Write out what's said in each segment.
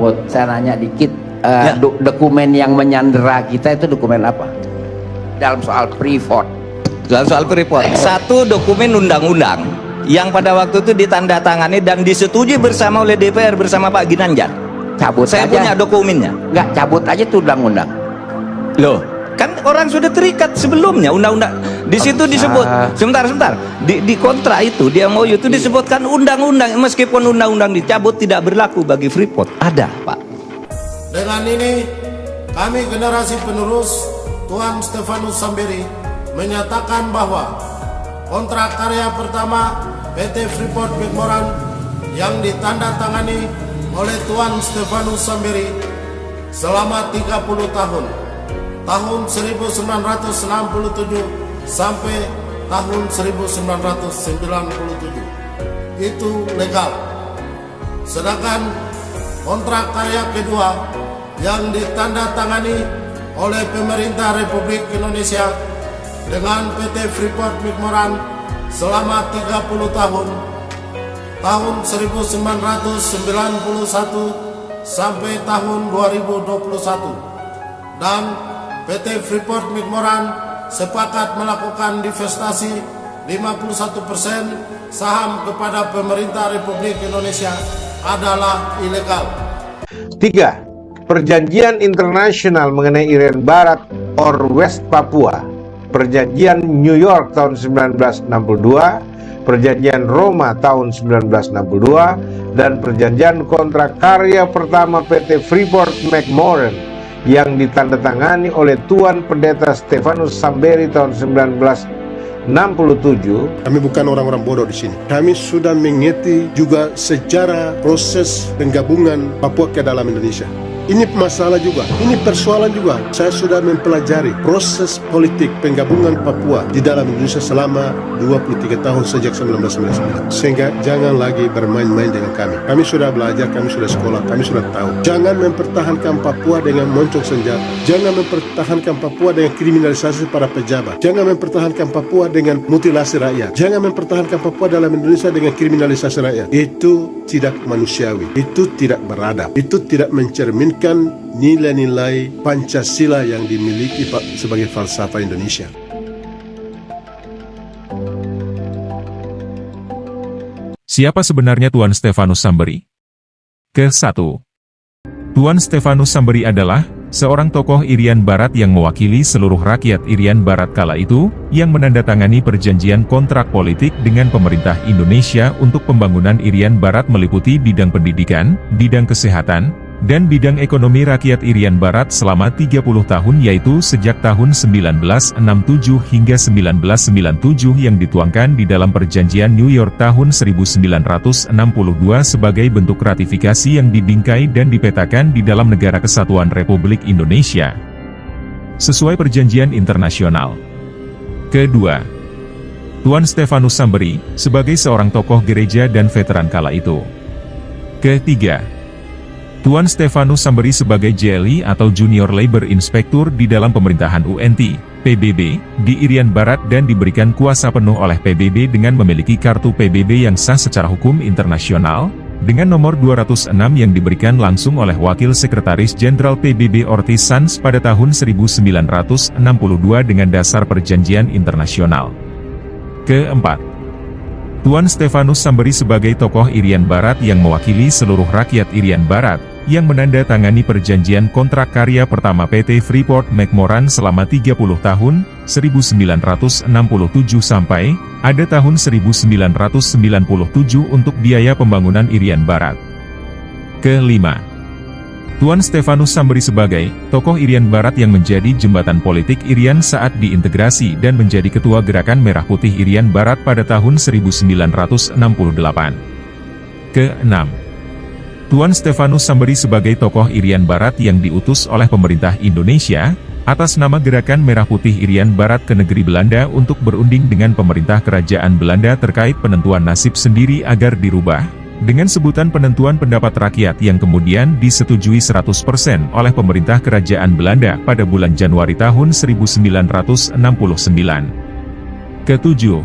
Mahfud, saya nanya dikit, Ya. dokumen yang menyandera kita itu dokumen apa? Dalam soal Freeport. Dalam soal Freeport, satu dokumen undang-undang yang pada waktu itu ditandatangani dan disetujui bersama oleh DPR bersama Pak Ginanjar. Cabut Saya aja. punya dokumennya. Nggak, cabut aja tuh undang-undang. Loh, kan orang sudah terikat sebelumnya undang-undang. Di situ disebut, sebentar. Di kontra itu, di MOU itu disebutkan undang-undang, meskipun undang-undang dicabut tidak berlaku bagi Freeport. Ada, Pak. Dengan ini, kami generasi penerus Tuan Stefanus Samberi menyatakan bahwa kontrak karya pertama PT Freeport McMoran yang ditandatangani oleh Tuan Stefanus Samberi selama 30 tahun, tahun 1967 sampai tahun 1997, itu legal. Sedangkan kontrak karya kedua yang ditandatangani oleh pemerintah Republik Indonesia dengan PT Freeport McMoran selama 30 tahun, tahun 1991 sampai tahun 2021, dan PT Freeport McMoran sepakat melakukan divestasi 51% saham kepada pemerintah Republik Indonesia adalah ilegal. 3. Perjanjian internasional mengenai Irian Barat or West Papua, Perjanjian New York tahun 1962, Perjanjian Roma tahun 1962, dan Perjanjian Kontrak Karya Pertama PT Freeport McMoran yang ditandatangani oleh Tuan Pendeta Stefanus Samberi tahun 1967. Kami bukan orang-orang bodoh di sini. Kami sudah mengerti juga sejarah proses penggabungan Papua ke dalam Indonesia. Ini masalah juga, ini persoalan juga. Saya sudah mempelajari proses politik penggabungan Papua di dalam Indonesia selama 23 tahun sejak 1999. Sehingga jangan lagi bermain-main dengan kami. Kami sudah belajar, kami sudah sekolah, kami sudah tahu. Jangan mempertahankan Papua dengan moncong senjata. Jangan mempertahankan Papua dengan kriminalisasi para pejabat. Jangan mempertahankan Papua dengan mutilasi rakyat. Jangan mempertahankan Papua dalam Indonesia dengan kriminalisasi rakyat. Itu tidak manusiawi, itu tidak beradab, itu tidak mencerminkan nilai-nilai Pancasila yang dimiliki sebagai falsafah Indonesia. Siapa sebenarnya Tuan Stefanus Samberi? Ke-1. Tuan Stefanus Samberi adalah seorang tokoh Irian Barat yang mewakili seluruh rakyat Irian Barat kala itu, yang menandatangani perjanjian kontrak politik dengan pemerintah Indonesia untuk pembangunan Irian Barat meliputi bidang pendidikan, bidang kesehatan, dan bidang ekonomi rakyat Irian Barat selama 30 tahun, yaitu sejak tahun 1967 hingga 1997 yang dituangkan di dalam perjanjian New York tahun 1962 sebagai bentuk ratifikasi yang dibingkai dan dipetakan di dalam Negara Kesatuan Republik Indonesia sesuai perjanjian internasional. Kedua, Tuan Stefanus Samberi sebagai seorang tokoh gereja dan veteran kala itu. Ketiga, Tuan Stefanus Samberi sebagai JLI atau Junior Labor Inspector di dalam pemerintahan UNT, PBB, di Irian Barat dan diberikan kuasa penuh oleh PBB dengan memiliki kartu PBB yang sah secara hukum internasional, dengan nomor 206 yang diberikan langsung oleh Wakil Sekretaris Jenderal PBB Ortiz Sanz pada tahun 1962 dengan dasar perjanjian internasional. Keempat, Tuan Stefanus Samberi sebagai tokoh Irian Barat yang mewakili seluruh rakyat Irian Barat, yang menandatangani perjanjian kontrak karya pertama PT Freeport McMoran selama 30 tahun, 1967 sampai, ada tahun 1997 untuk biaya pembangunan Irian Barat. Kelima, Tuan Stefanus Samberi sebagai tokoh Irian Barat yang menjadi jembatan politik Irian saat diintegrasi dan menjadi ketua Gerakan Merah Putih Irian Barat pada tahun 1968. Keenam, Tuan Stefanus Samberi sebagai tokoh Irian Barat yang diutus oleh pemerintah Indonesia atas nama Gerakan Merah Putih Irian Barat ke negeri Belanda untuk berunding dengan pemerintah kerajaan Belanda terkait penentuan nasib sendiri agar dirubah dengan sebutan penentuan pendapat rakyat yang kemudian disetujui 100% oleh pemerintah kerajaan Belanda pada bulan Januari tahun 1969. Ketujuh,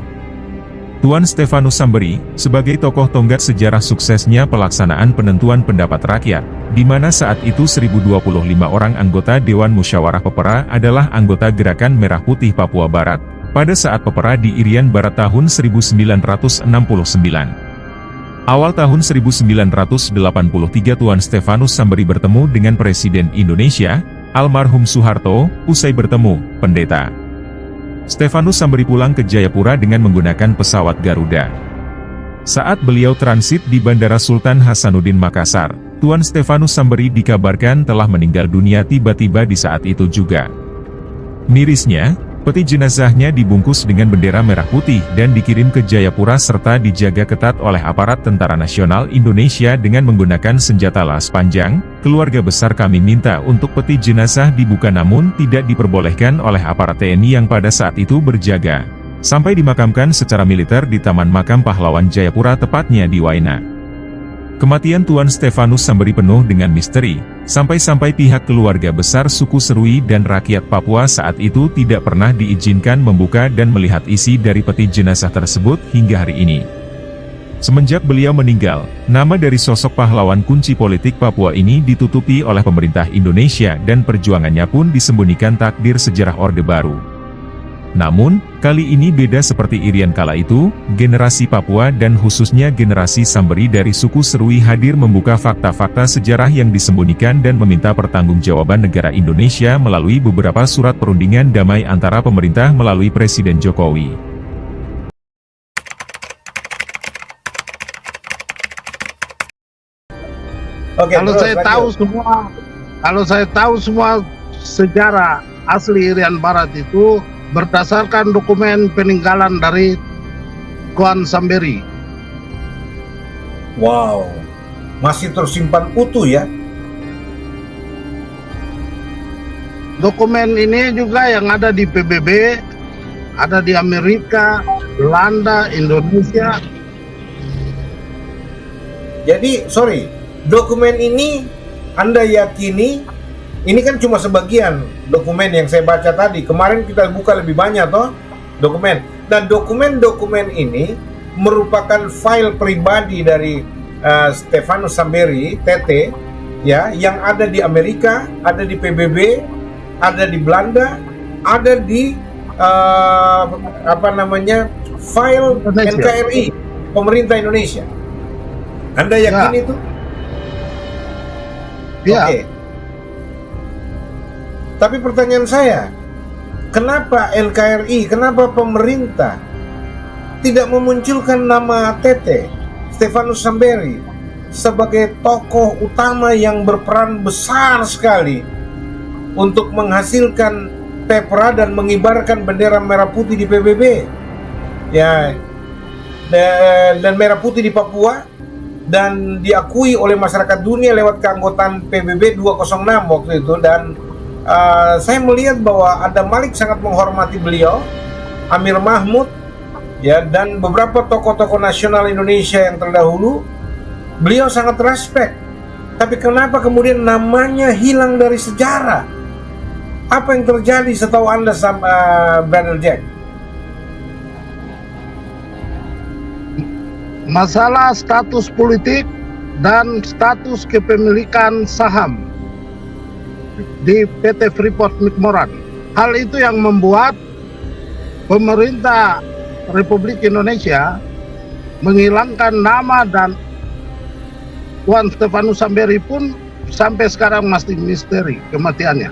Tuan Stefanus Samberi sebagai tokoh tonggak sejarah suksesnya pelaksanaan penentuan pendapat rakyat di mana saat itu 1025 orang anggota Dewan Musyawarah Pepera adalah anggota Gerakan Merah Putih Papua Barat, pada saat Pepera di Irian Barat tahun 1969. Awal tahun 1983 Tuan Stefanus Samberi bertemu dengan Presiden Indonesia, almarhum Soeharto. Usai bertemu, Pendeta Stefanus Samberi pulang ke Jayapura dengan menggunakan pesawat Garuda. Saat beliau transit di Bandara Sultan Hasanuddin Makassar, Tuan Stefanus Samberi dikabarkan telah meninggal dunia tiba-tiba di saat itu juga. Mirisnya, peti jenazahnya dibungkus dengan bendera merah putih dan dikirim ke Jayapura serta dijaga ketat oleh aparat Tentara Nasional Indonesia dengan menggunakan senjata las panjang. Keluarga besar kami minta untuk peti jenazah dibuka namun tidak diperbolehkan oleh aparat TNI yang pada saat itu berjaga. Sampai dimakamkan secara militer di Taman Makam Pahlawan Jayapura, tepatnya di Waina. Kematian Tuan Stefanus Samberi penuh dengan misteri, sampai-sampai pihak keluarga besar suku Serui dan rakyat Papua saat itu tidak pernah diizinkan membuka dan melihat isi dari peti jenazah tersebut hingga hari ini. Semenjak beliau meninggal, nama dari sosok pahlawan kunci politik Papua ini ditutupi oleh pemerintah Indonesia dan perjuangannya pun disembunyikan takdir sejarah Orde Baru. Namun, kali ini beda seperti Irian kala itu, generasi Papua dan khususnya generasi Samberi dari suku Serui hadir membuka fakta-fakta sejarah yang disembunyikan dan meminta pertanggungjawaban negara Indonesia melalui beberapa surat perundingan damai antara pemerintah melalui Presiden Jokowi. Oke, Kalau saya tahu semua sejarah asli Irian Barat itu berdasarkan dokumen peninggalan dari Tuan Samberi. wow, masih tersimpan utuh ya. Dokumen ini juga yang ada di PBB, ada di Amerika, Belanda, Indonesia. Jadi, dokumen ini Anda yakini ini kan cuma sebagian dokumen yang saya baca tadi. Kemarin kita buka lebih banyak toh dokumen. Dan dokumen-dokumen ini merupakan file pribadi dari Stefanus Samberi, TT, ya, yang ada di Amerika, ada di PBB, ada di Belanda, ada di file Indonesia. NKRI, pemerintah Indonesia. Anda yakin Ya. itu? Ya. Oke. Tapi pertanyaan saya, kenapa LKRI, kenapa pemerintah tidak memunculkan nama TT, Stefanus Samberi, sebagai tokoh utama yang berperan besar sekali untuk menghasilkan Pepera dan mengibarkan bendera merah putih di PBB, ya, dan merah putih di Papua, dan diakui oleh masyarakat dunia lewat keanggotaan PBB 206 waktu itu. Dan saya melihat bahwa Adam Malik sangat menghormati beliau, Amir Mahmud, ya, dan beberapa tokoh-tokoh nasional Indonesia yang terdahulu. Beliau sangat respect. Tapi kenapa kemudian namanya hilang dari sejarah? Apa yang terjadi setahu Anda sama Brother Jack? Masalah status politik dan status kepemilikan saham di PT Freeport McMoran. Hal itu yang membuat pemerintah Republik Indonesia menghilangkan nama, dan Tuan Stefanus Samberi pun sampai sekarang masih misteri kematiannya.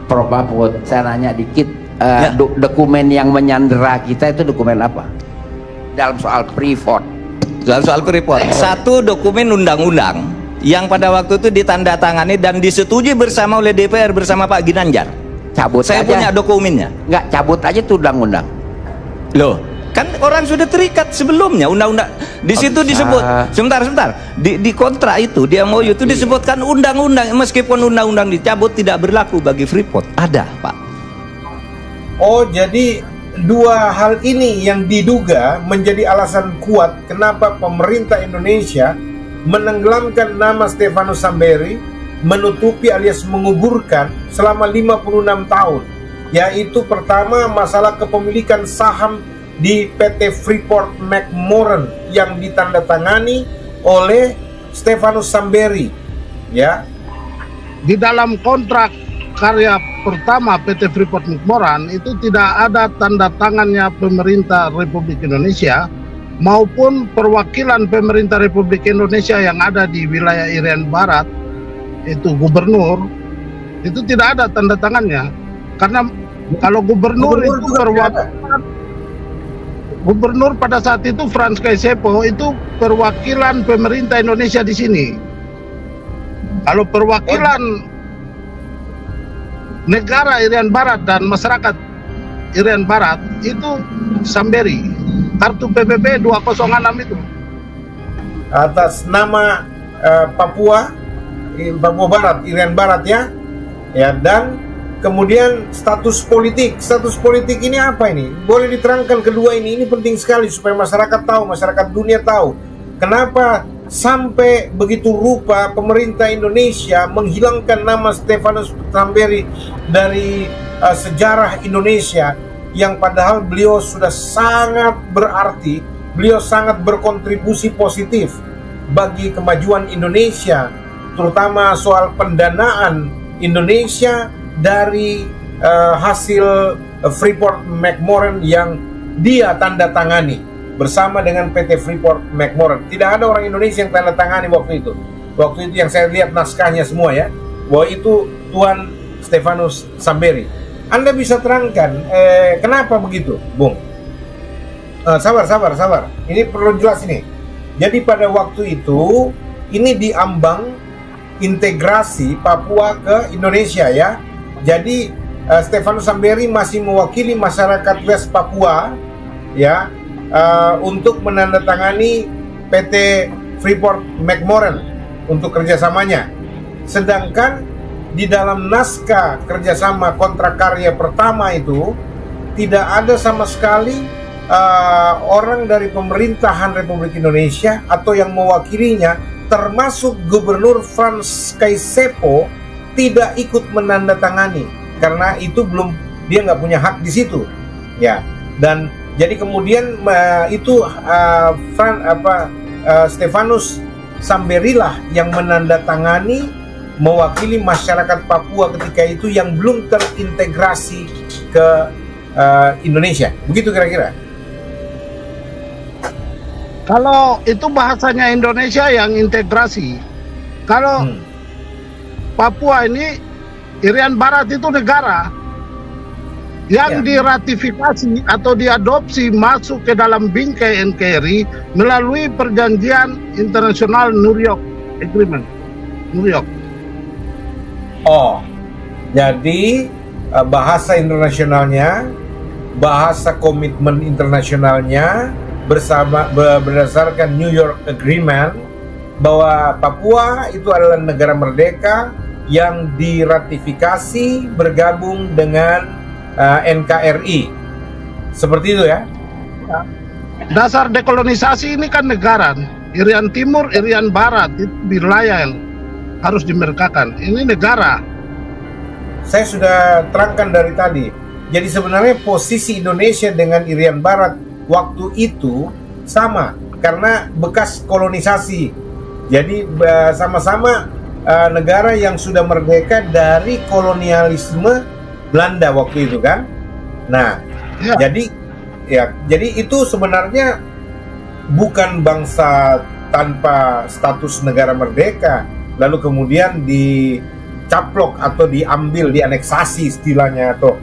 Prof Mahfud, saya nanya dikit, Ya. dokumen yang menyandera kita itu dokumen apa? Dalam soal Freeport. Soal Freeport, satu dokumen undang-undang yang pada waktu itu ditandatangani dan disetujui bersama oleh DPR bersama Pak Ginanjar. Cabut Saya aja. punya dokumennya. Nggak, cabut aja tuh undang-undang. Loh, kan orang sudah terikat sebelumnya undang-undang. Di situ bisa. disebut, sebentar. Di kontrak itu, di MOU itu disebutkan undang-undang, meskipun undang-undang dicabut tidak berlaku bagi Freeport. Ada, Pak. Oh, jadi dua hal ini yang diduga menjadi alasan kuat kenapa pemerintah Indonesia menenggelamkan nama Stefanus Samberi, menutupi alias menguburkan selama 56 tahun. Yaitu pertama, masalah kepemilikan saham di PT Freeport McMoran yang ditandatangani oleh Stefanus Samberi Ya. Di dalam kontrak karya pertama PT Freeport McMoran itu tidak ada tanda tangannya pemerintah Republik Indonesia maupun perwakilan pemerintah Republik Indonesia yang ada di wilayah Irian Barat, itu gubernur, itu tidak ada tanda tangannya. Karena kalau gubernur itu perwakilan, gubernur pada saat itu Frans Kaisepo itu perwakilan pemerintah Indonesia di sini. Kalau perwakilan negara Irian Barat dan masyarakat Irian Barat itu Samberi, kartu PBB 206 itu. Atas nama Papua Barat, Irian Barat ya. Ya, dan kemudian status politik ini apa ini? Boleh diterangkan kedua ini penting sekali supaya masyarakat tahu, masyarakat dunia tahu. Kenapa sampai begitu rupa pemerintah Indonesia menghilangkan nama Stefanus Samberi dari sejarah Indonesia, yang padahal beliau sudah sangat berarti, beliau sangat berkontribusi positif bagi kemajuan Indonesia, terutama soal pendanaan Indonesia dari hasil Freeport McMoran yang dia tanda tangani bersama dengan PT Freeport McMoran. Tidak ada orang Indonesia yang tanda tangani waktu itu. Waktu itu yang saya lihat naskahnya semua ya, bahwa itu Tuan Stefanus Samberi. Anda bisa terangkan kenapa begitu, Bung? Sabar. Ini perlu jelas ini. Jadi pada waktu itu ini diambang integrasi Papua ke Indonesia ya. Jadi Stefanus Samberi masih mewakili masyarakat West Papua ya, untuk menandatangani PT Freeport McMoran untuk kerjasamanya. Sedangkan di dalam naskah kerjasama kontrak karya pertama itu tidak ada sama sekali orang dari pemerintahan Republik Indonesia atau yang mewakilinya, termasuk Gubernur Frans Kaisepo, tidak ikut menandatangani karena itu belum, dia nggak punya hak di situ ya. Dan jadi kemudian itu Stefanus Samberi lah yang menandatangani mewakili masyarakat Papua ketika itu yang belum terintegrasi ke Indonesia. Begitu kira-kira. Kalau itu bahasanya Indonesia yang integrasi. Kalau Papua ini, Irian Barat itu negara yang diratifikasi atau diadopsi masuk ke dalam bingkai NKRI melalui perjanjian internasional New York Agreement. New York. Oh, jadi bahasa internasionalnya, bahasa komitmen internasionalnya berdasarkan New York Agreement bahwa Papua itu adalah negara merdeka yang diratifikasi bergabung dengan NKRI. Seperti itu ya? Dasar dekolonisasi ini kan negara. Irian Timur, Irian Barat itu wilayah yang harus dimerdekakan. Ini negara. Saya sudah terangkan dari tadi. Jadi sebenarnya posisi Indonesia dengan Irian Barat waktu itu sama karena bekas kolonisasi. Jadi sama-sama negara yang sudah merdeka dari kolonialisme Belanda waktu itu kan. Nah, jadi itu sebenarnya bukan bangsa tanpa status negara merdeka lalu kemudian dicaplok atau diambil, dianeksasi istilahnya atau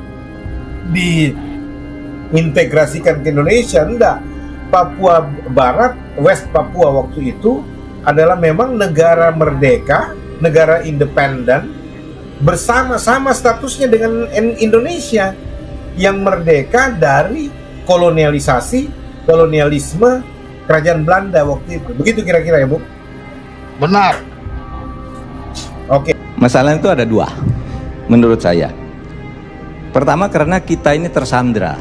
diintegrasikan ke Indonesia. Enggak. Papua Barat, West Papua waktu itu adalah memang negara merdeka, negara independen, bersama-sama statusnya dengan Indonesia yang merdeka dari kolonialisme kerajaan Belanda waktu itu. Begitu kira-kira ya, Bu? Benar. Oke. Masalah itu ada dua menurut saya. Pertama, karena kita ini tersandra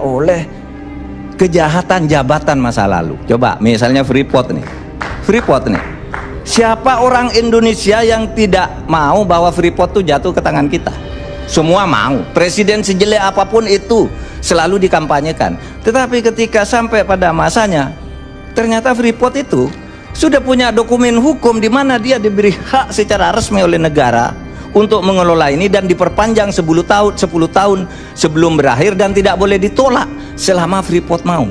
oleh kejahatan jabatan masa lalu. Coba misalnya Freeport nih. Siapa orang Indonesia yang tidak mau bahwa Freeport itu jatuh ke tangan kita? Semua mau. Presiden sejelek apapun itu selalu dikampanyekan. Tetapi ketika sampai pada masanya, ternyata Freeport itu sudah punya dokumen hukum di mana dia diberi hak secara resmi oleh negara untuk mengelola ini dan diperpanjang 10 tahun sebelum berakhir dan tidak boleh ditolak selama Freeport mau.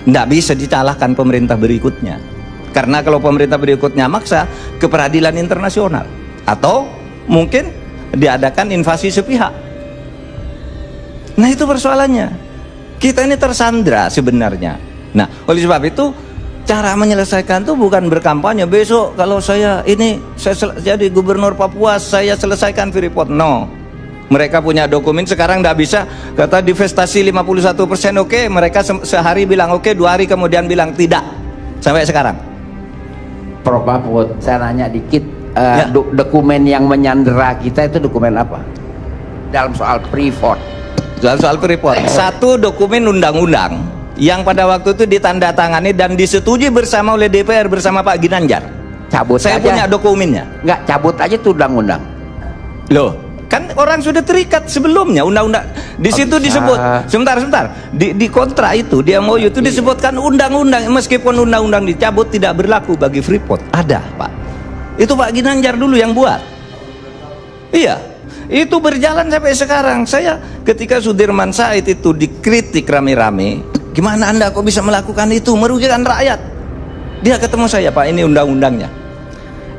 Tidak bisa disalahkan pemerintah berikutnya, karena kalau pemerintah berikutnya maksa ke peradilan internasional atau mungkin diadakan invasi sepihak. Nah, itu persoalannya. Kita ini tersandra sebenarnya. Nah, oleh sebab itu cara menyelesaikan itu bukan berkampanye, besok kalau saya jadi gubernur Papua saya selesaikan Freeport. No, mereka punya dokumen sekarang, tidak bisa kata divestasi 51%, oke, mereka sehari bilang oke, 2 hari kemudian bilang tidak, sampai sekarang. Prof Mahfud, saya nanya dikit, Ya. dokumen yang menyandera kita itu dokumen apa dalam soal Freeport? Soal Freeport, satu dokumen undang-undang yang pada waktu itu ditandatangani dan disetujui bersama oleh DPR bersama Pak Ginanjar. Cabut Saya aja. punya dokumennya. Nggak, cabut aja tuh undang-undang. Loh, kan orang sudah terikat sebelumnya undang-undang. Di situ bisa. disebut, sebentar. Di kontrak itu, di MOU itu disebutkan undang-undang, meskipun undang-undang dicabut tidak berlaku bagi Freeport. Ada, Pak. Itu Pak Ginanjar dulu yang buat. Iya. Itu berjalan sampai sekarang. Saya ketika Sudirman Said itu dikritik rame-rame, gimana Anda kok bisa melakukan itu, merugikan rakyat? Dia ketemu saya, Pak, ini undang-undangnya.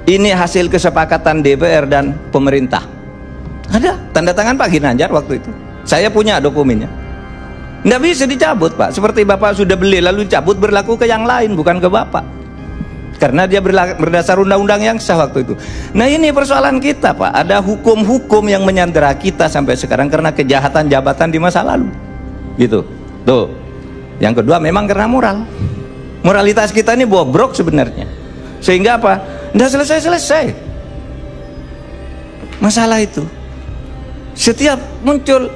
Ini hasil kesepakatan DPR dan pemerintah. Ada tanda tangan Pak Ginanjar waktu itu. Saya punya dokumennya. Nggak bisa dicabut, Pak. Seperti Bapak sudah beli lalu cabut, berlaku ke yang lain, bukan ke Bapak. Karena dia berdasar undang-undang yang sah waktu itu. Nah, ini persoalan kita, Pak. Ada hukum-hukum yang menyandera kita sampai sekarang karena kejahatan jabatan di masa lalu. Gitu. Tuh. Yang kedua memang karena moral. Moralitas kita ini bobrok sebenarnya. Sehingga apa? Nggak selesai-selesai masalah itu. Setiap muncul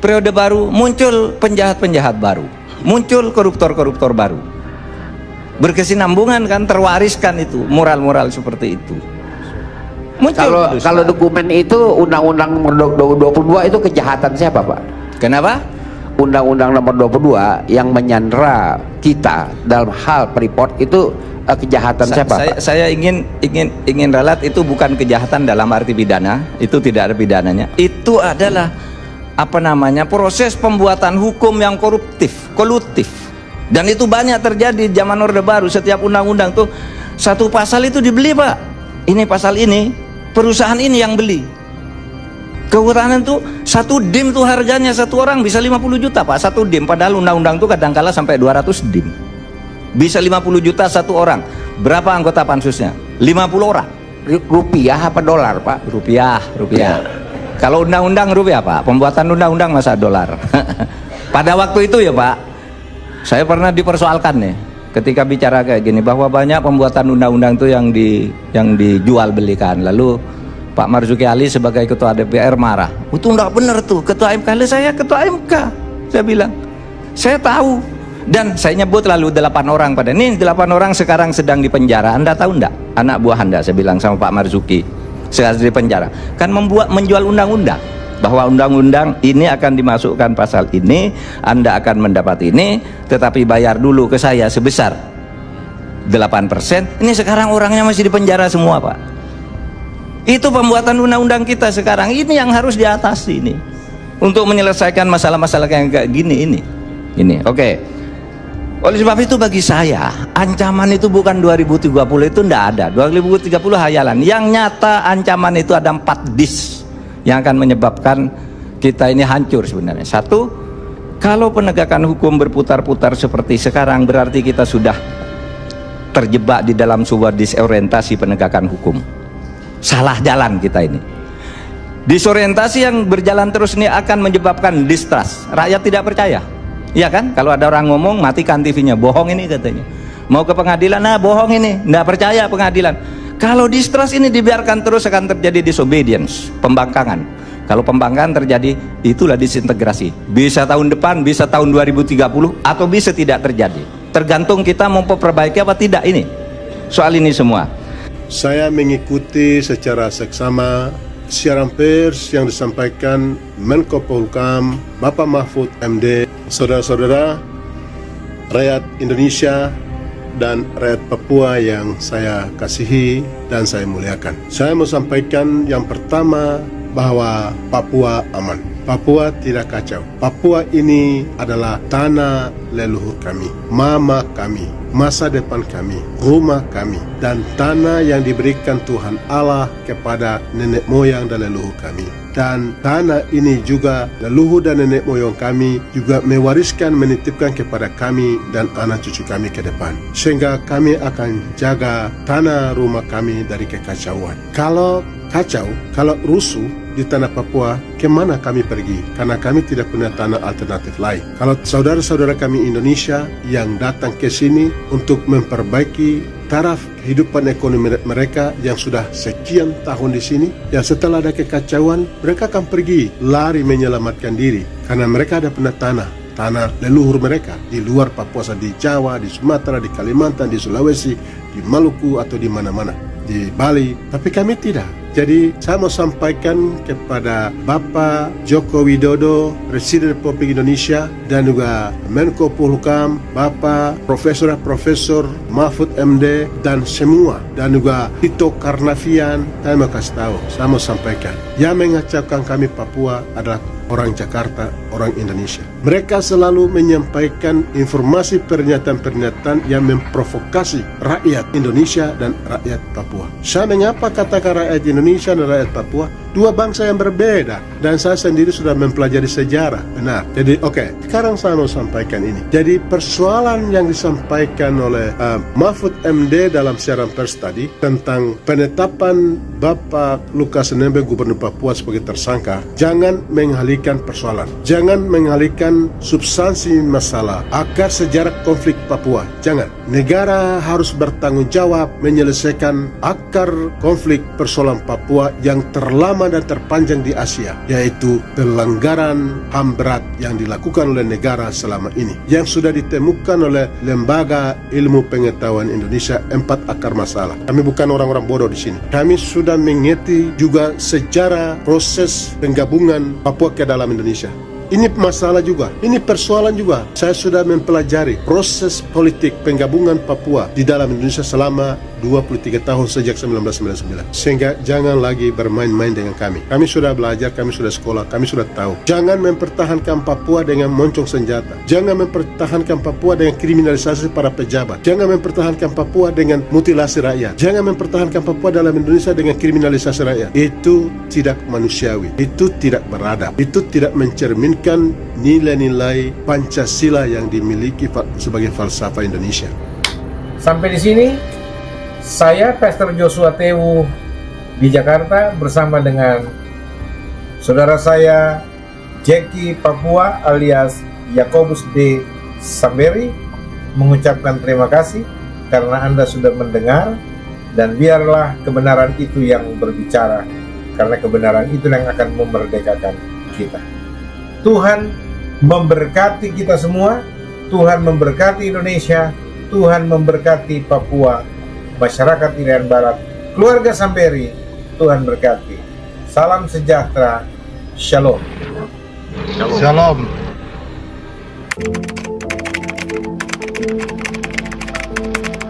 periode baru, muncul penjahat-penjahat baru, muncul koruptor-koruptor baru. Berkesinambungan kan, terwariskan itu moral-moral seperti itu. Muncul Kalau dokumen itu Undang-Undang nomor 22 itu kejahatan siapa, Pak? Kenapa? Undang-Undang nomor 22 yang menyandera kita dalam hal Freeport itu kejahatan siapa, Pak? Saya ingin ralat, itu bukan kejahatan dalam arti pidana, itu tidak ada pidananya. Itu adalah proses pembuatan hukum yang kolutif. Dan itu banyak terjadi zaman Orde Baru. Setiap undang-undang tuh satu pasal itu dibeli, Pak. Ini pasal ini, perusahaan ini yang beli. Kehutanan tuh satu dim tuh harganya satu orang bisa 50 juta, Pak, satu dim. Padahal undang-undang tuh kadang-kala sampai 200 dim. Bisa 50 juta satu orang. Berapa anggota pansusnya? 50 orang. Rupiah apa dolar, Pak? Rupiah. Kalau undang-undang rupiah, Pak. Pembuatan undang-undang masa dolar. Pada waktu itu ya, Pak, saya pernah dipersoalkan nih ketika bicara kayak gini, bahwa banyak pembuatan undang-undang itu yang dijual belikan. Lalu Pak Marzuki Ali sebagai ketua DPR marah. Itu enggak benar tuh, ketua MK. Saya ketua MK. Saya bilang, saya tahu. Dan saya nyebut lalu 8 orang pada ini. 8 orang sekarang sedang di penjara. Anda tahu enggak? Anak buah Anda, saya bilang sama Pak Marzuki, sekarang di penjara. Kan menjual undang-undang, bahwa undang-undang ini akan dimasukkan pasal ini, Anda akan mendapat ini, tetapi bayar dulu ke saya sebesar 8%. Ini sekarang orangnya masih di penjara semua, Pak. Itu pembuatan undang-undang kita sekarang ini yang harus diatasi ini untuk menyelesaikan masalah-masalah yang kayak gini ini. Oke. Oleh sebab itu bagi saya ancaman itu bukan 2030, itu enggak ada. 2030 hayalan. Yang nyata ancaman itu ada 4 dis yang akan menyebabkan kita ini hancur sebenarnya. Satu, kalau penegakan hukum berputar-putar seperti sekarang, berarti kita sudah terjebak di dalam sebuah disorientasi penegakan hukum. Salah jalan kita ini. Disorientasi yang berjalan terus ini akan menyebabkan distrust. Rakyat tidak percaya. Iya kan? Kalau ada orang ngomong, matikan TV-nya, bohong ini katanya. Mau ke pengadilan, nah bohong ini, nggak percaya pengadilan. Kalau distrust ini dibiarkan terus akan terjadi disobedience, pembangkangan. Kalau pembangkangan terjadi, itulah disintegrasi. Bisa tahun depan, bisa tahun 2030, atau bisa tidak terjadi. Tergantung kita mau memperbaiki apa tidak ini. Soal ini semua. Saya mengikuti secara seksama siaran pers yang disampaikan Menko Polhukam Bapak Mahfud MD. Saudara-saudara, rakyat Indonesia dan rakyat Papua yang saya kasihi dan saya muliakan. Saya mau sampaikan yang pertama bahwa Papua aman. Papua tidak kacau. Papua ini adalah tanah leluhur kami, mama kami, masa depan kami, rumah kami, dan tanah yang diberikan Tuhan Allah kepada nenek moyang dan leluhur kami. Dan tanah ini juga leluhur dan nenek moyang kami juga mewariskan, menitipkan kepada kami dan anak cucu kami ke depan. Sehingga kami akan jaga tanah rumah kami dari kekacauan. Kalau kacau, kalau rusuh di tanah Papua, kemana kami pergi? Karena kami tidak punya tanah alternatif lain. Kalau saudara-saudara kami Indonesia yang datang ke sini untuk memperbaiki taraf kehidupan ekonomi mereka yang sudah sekian tahun di sini, yang setelah ada kekacauan, mereka akan pergi lari menyelamatkan diri. Karena mereka ada punya tanah leluhur mereka di luar Papua, di Jawa, di Sumatera, di Kalimantan, di Sulawesi, di Maluku atau di mana-mana, di Bali. Tapi kami tidak. Jadi saya mau sampaikan kepada Bapak Joko Widodo, Presiden Republik Indonesia, dan juga Menko Polhukam, Bapak Profesor Mahfud MD, dan semua, dan juga Tito Karnavian. Saya mau kasih tahu, saya mau sampaikan, yang mengacaukan kami Papua adalah orang Jakarta, orang Indonesia. Mereka selalu menyampaikan informasi pernyataan-pernyataan yang memprovokasi rakyat Indonesia dan rakyat Papua. Saya mengapa katakan rakyat Indonesia dan rakyat Papua? Dua bangsa yang berbeda, dan saya sendiri sudah mempelajari sejarah. Benar. Jadi sekarang saya mau sampaikan ini. Jadi persoalan yang disampaikan oleh Mahfud MD dalam siaran pers tadi tentang penetapan Bapak Lukas NMB Gubernur Papua sebagai tersangka, jangan mengalihkan persoalan, jangan mengalihkan substansi masalah, akar sejarah konflik Papua. Jangan. Negara harus bertanggung jawab menyelesaikan akar konflik persoalan Papua yang terlama dan terpanjang di Asia, yaitu pelanggaran HAM berat yang dilakukan oleh negara selama ini, yang sudah ditemukan oleh Lembaga Ilmu Pengetahuan Indonesia 4 akar masalah. Kami bukan orang-orang bodoh di sini. Kami sudah mengerti juga sejarah proses penggabungan Papua ke dalam Indonesia. Ini masalah juga, ini persoalan juga. Saya sudah mempelajari proses politik penggabungan Papua di dalam Indonesia selama 23 tahun sejak 1999. Sehingga jangan lagi bermain-main dengan kami. Kami sudah belajar, kami sudah sekolah, kami sudah tahu. Jangan mempertahankan Papua dengan moncong senjata. Jangan mempertahankan Papua dengan kriminalisasi para pejabat. Jangan mempertahankan Papua dengan mutilasi rakyat. Jangan mempertahankan Papua dalam Indonesia dengan kriminalisasi rakyat. Itu tidak manusiawi. Itu tidak beradab. Itu tidak mencerminkan nilai-nilai Pancasila yang dimiliki sebagai falsafah Indonesia. Sampai di sini saya Pastor Joshua Tewu di Jakarta bersama dengan saudara saya Jeki Papua alias Yakobus D. Samberi mengucapkan terima kasih karena Anda sudah mendengar, dan biarlah kebenaran itu yang berbicara, karena kebenaran itu yang akan memerdekakan kita. Tuhan memberkati kita semua, Tuhan memberkati Indonesia, Tuhan memberkati Papua, masyarakat Irian Barat, keluarga Samberi. Tuhan berkati. Salam sejahtera. Shalom. Shalom.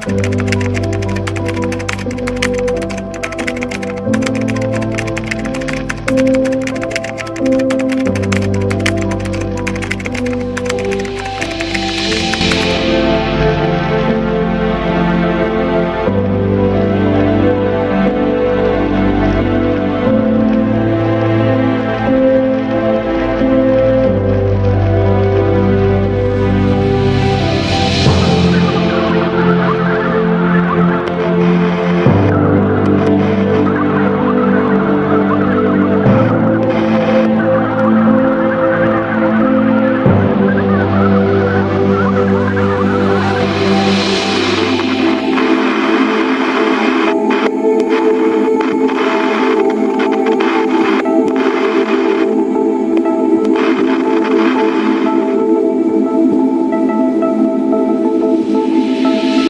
Shalom.